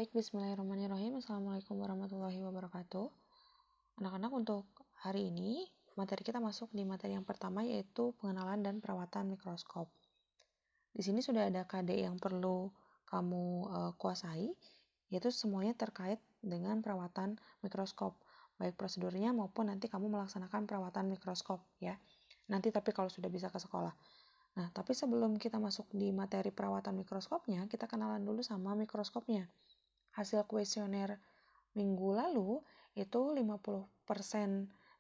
Baik, bismillahirrahmanirrahim. Assalamualaikum warahmatullahi wabarakatuh. Anak-anak, untuk hari ini, materi kita masuk di materi yang pertama, yaitu pengenalan dan perawatan mikroskop. Di sini sudah ada KD yang perlu kamu kuasai, yaitu semuanya terkait dengan perawatan mikroskop, baik prosedurnya maupun nanti kamu melaksanakan perawatan mikroskop, ya. Nanti tapi kalau sudah bisa ke sekolah. Nah, tapi sebelum kita masuk di materi perawatan mikroskopnya, kita kenalan dulu sama mikroskopnya. Hasil kuesioner minggu lalu itu 50%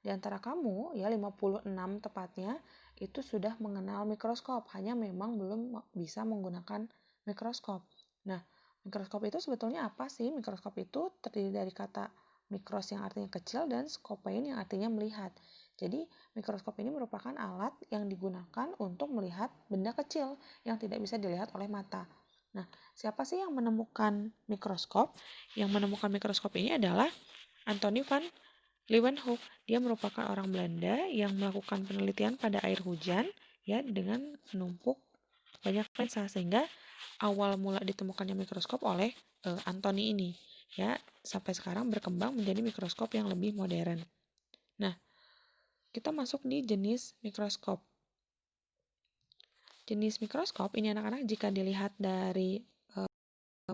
di antara kamu, ya 56 tepatnya, itu sudah mengenal mikroskop, hanya memang belum bisa menggunakan mikroskop. Nah, mikroskop itu sebetulnya apa sih? Mikroskop itu terdiri dari kata mikros yang artinya kecil dan skopein yang artinya melihat. Jadi, mikroskop ini merupakan alat yang digunakan untuk melihat benda kecil yang tidak bisa dilihat oleh mata. Nah, siapa sih yang menemukan mikroskop? Yang menemukan mikroskop ini adalah Anthony van Leeuwenhoek. Dia merupakan orang Belanda yang melakukan penelitian pada air hujan, ya, dengan menumpuk banyak lensa, sehingga awal mula ditemukannya mikroskop oleh Anthony ini, ya, sampai sekarang berkembang menjadi mikroskop yang lebih modern. Nah, kita masuk di jenis mikroskop. Jenis mikroskop ini anak-anak jika dilihat dari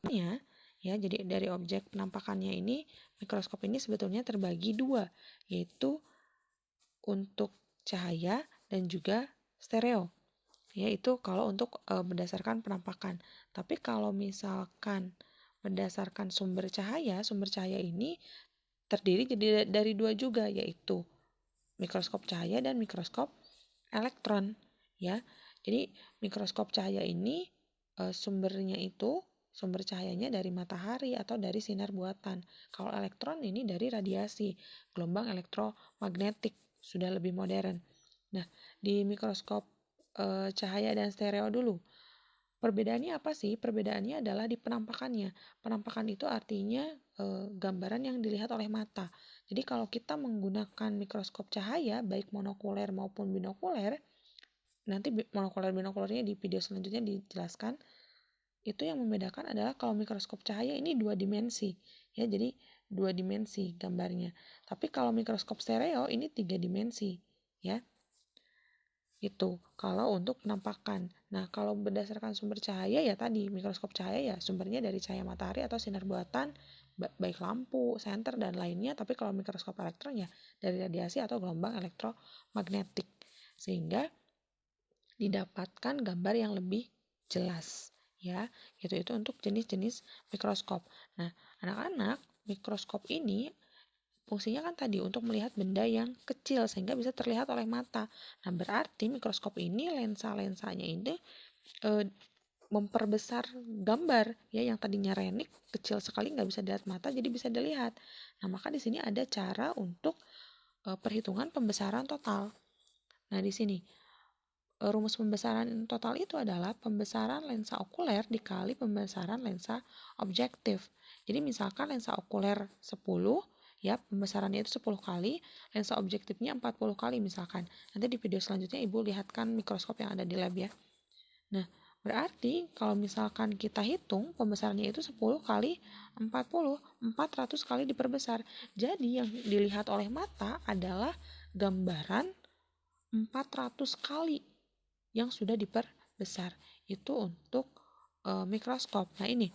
ya, jadi dari objek penampakannya ini, mikroskop ini sebetulnya terbagi dua, yaitu untuk cahaya dan juga stereo, yaitu kalau untuk berdasarkan penampakan. Tapi kalau misalkan berdasarkan sumber cahaya ini terdiri jadi dari dua juga, yaitu mikroskop cahaya dan mikroskop elektron, ya. Jadi mikroskop cahaya ini sumber cahayanya dari matahari atau dari sinar buatan. Kalau elektron ini dari radiasi, gelombang elektromagnetik, sudah lebih modern. Nah, di mikroskop cahaya dan stereo dulu. Perbedaannya apa sih? Perbedaannya adalah di penampakannya. Penampakan itu artinya gambaran yang dilihat oleh mata. Jadi kalau kita menggunakan mikroskop cahaya, baik monokuler maupun binokuler, nanti monokuler binokulernya di video selanjutnya dijelaskan. Itu yang membedakan adalah kalau mikroskop cahaya ini dua dimensi, ya, jadi dua dimensi gambarnya. Tapi kalau mikroskop stereo ini tiga dimensi, ya. Itu kalau untuk penampakan. Nah, kalau berdasarkan sumber cahaya, ya tadi mikroskop cahaya ya sumbernya dari cahaya matahari atau sinar buatan, baik lampu, senter dan lainnya. Tapi kalau mikroskop elektron ya dari radiasi atau gelombang elektromagnetik, sehingga didapatkan gambar yang lebih jelas, ya. Itu untuk jenis-jenis mikroskop. Nah, anak-anak, mikroskop ini fungsinya kan tadi untuk melihat benda yang kecil sehingga bisa terlihat oleh mata. Nah, berarti mikroskop ini lensa-lensanya ini memperbesar gambar, ya, yang tadinya renik kecil sekali nggak bisa dilihat mata jadi bisa dilihat. Nah, maka di sini ada cara untuk perhitungan pembesaran total. Nah, di sini rumus pembesaran total itu adalah pembesaran lensa okuler dikali pembesaran lensa objektif. Jadi misalkan lensa okuler 10, ya, pembesarannya itu 10 kali, lensa objektifnya 40 kali misalkan. Nanti di video selanjutnya Ibu lihatkan mikroskop yang ada di lab, ya. Nah, berarti kalau misalkan kita hitung pembesarannya itu 10 kali 40, 400 kali diperbesar. Jadi yang dilihat oleh mata adalah gambaran 400 kali yang sudah diperbesar. Itu untuk mikroskop. Nah, ini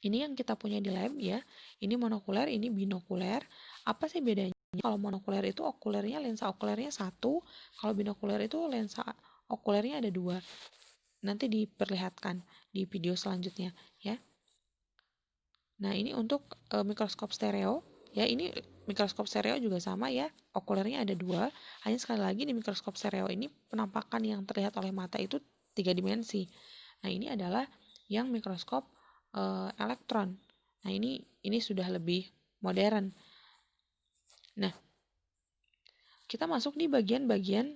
yang kita punya di lab, ya. Ini monokuler, ini binokuler. Apa sih bedanya? Kalau monokuler itu okulernya, lensa okulernya 1, kalau binokuler itu lensa okulernya ada 2. Nanti diperlihatkan di video selanjutnya, ya. Nah, ini untuk mikroskop stereo, ya. Ini mikroskop stereo juga sama, ya. Okulernya ada 2. Hanya sekali lagi di mikroskop stereo ini penampakan yang terlihat oleh mata itu 3 dimensi. Nah, ini adalah yang mikroskop elektron. Nah, ini sudah lebih modern. Nah, kita masuk di bagian-bagian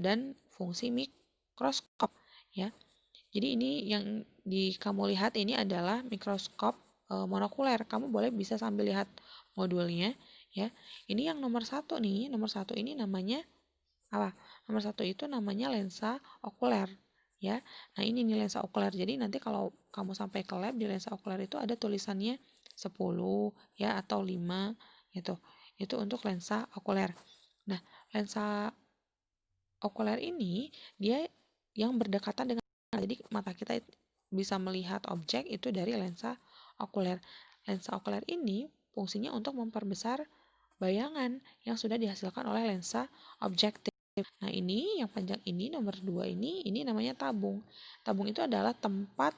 dan fungsi mikroskop, ya. Jadi ini yang kamu lihat ini adalah mikroskop monokuler. Kamu boleh bisa sambil lihat modulnya, ya. Ini yang nomor 1 nih. Nomor 1 ini namanya apa? Nomor 1 itu namanya lensa okuler. ya. Nah, ini nih lensa okuler. Jadi nanti kalau kamu sampai ke lab, di lensa okuler itu ada tulisannya 10 ya atau 5 gitu. Itu untuk lensa okuler. Nah, lensa okuler ini dia yang berdekatan dengan jadi mata kita bisa melihat objek itu dari lensa okuler. Lensa okuler ini fungsinya untuk memperbesar bayangan yang sudah dihasilkan oleh lensa objektif. Nah, ini yang panjang ini nomor 2 ini namanya tabung. Tabung itu adalah tempat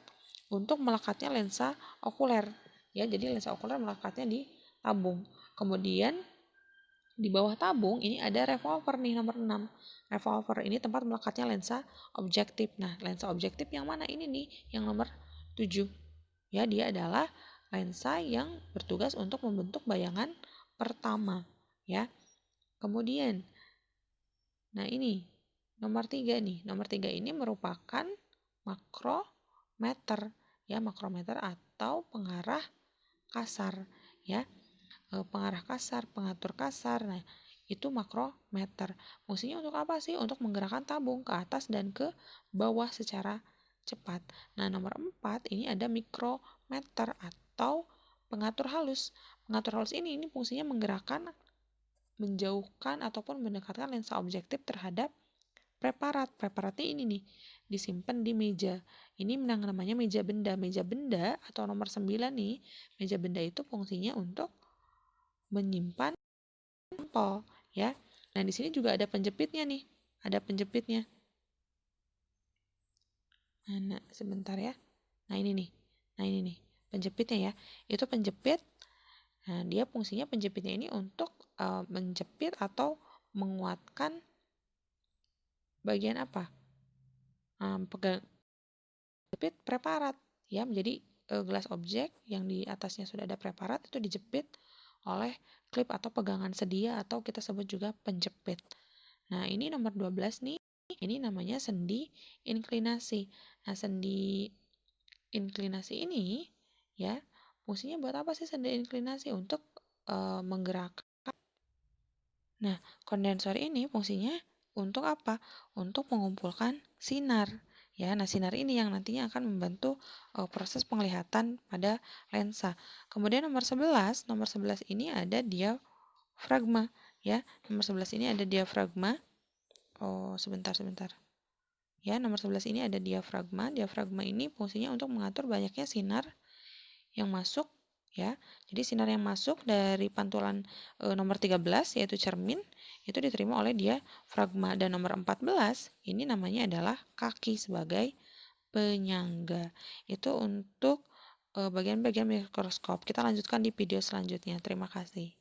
untuk melekatnya lensa okuler. Ya, jadi lensa okuler melekatnya di tabung. Kemudian di bawah tabung ini ada revolver nih nomor 6. Revolver ini tempat melekatnya lensa objektif. Nah, lensa objektif yang mana ini nih? Yang nomor 7. Ya, dia adalah lensa yang bertugas untuk membentuk bayangan pertama, ya. Kemudian, nah ini nomor 3 nih. Nomor 3 ini merupakan makrometer, ya, makrometer atau pengarah kasar, ya. Pengarah kasar, pengatur kasar. Nah, itu makrometer. Fungsinya untuk apa sih? Untuk menggerakkan tabung ke atas dan ke bawah secara cepat. Nah, nomor 4 ini ada mikrometer atau pengatur halus. Pengatur halus ini fungsinya menggerakkan, menjauhkan ataupun mendekatkan lensa objektif terhadap preparat. Preparatnya ini nih disimpan di meja. Ini namanya meja benda. Meja benda atau nomor 9 nih, meja benda itu fungsinya untuk menyimpan sampel, ya. Nah, di sini juga ada penjepitnya nih. Ada penjepitnya. Nah, sebentar ya. Nah, ini nih. Nah, ini nih penjepitnya ya. Itu penjepit. Nah, dia fungsinya penjepitnya ini untuk menjepit atau menguatkan bagian apa? Penjepit preparat, ya. Jadi gelas objek yang di atasnya sudah ada preparat itu dijepit oleh klip atau pegangan sedia atau kita sebut juga penjepit. Nah, ini nomor 12 nih. Ini namanya sendi inklinasi. Nah, sendi inklinasi ini ya, fungsinya buat apa sih sendi inklinasi? Untuk menggerakkan. Nah, kondensor ini fungsinya untuk apa? Untuk mengumpulkan sinar. Ya, nah sinar ini yang nantinya akan membantu proses penglihatan pada lensa. Kemudian nomor 11 ini ada diafragma, ya. Nomor 11 ini ada diafragma. Oh, sebentar. Ya, nomor 11 ini ada diafragma. Diafragma ini fungsinya untuk mengatur banyaknya sinar yang masuk, ya. Jadi sinar yang masuk dari pantulan nomor 13 yaitu cermin itu diterima oleh diafragma, dan nomor 14 ini namanya adalah kaki sebagai penyangga. Itu untuk bagian-bagian mikroskop. Kita lanjutkan di video selanjutnya. Terima kasih.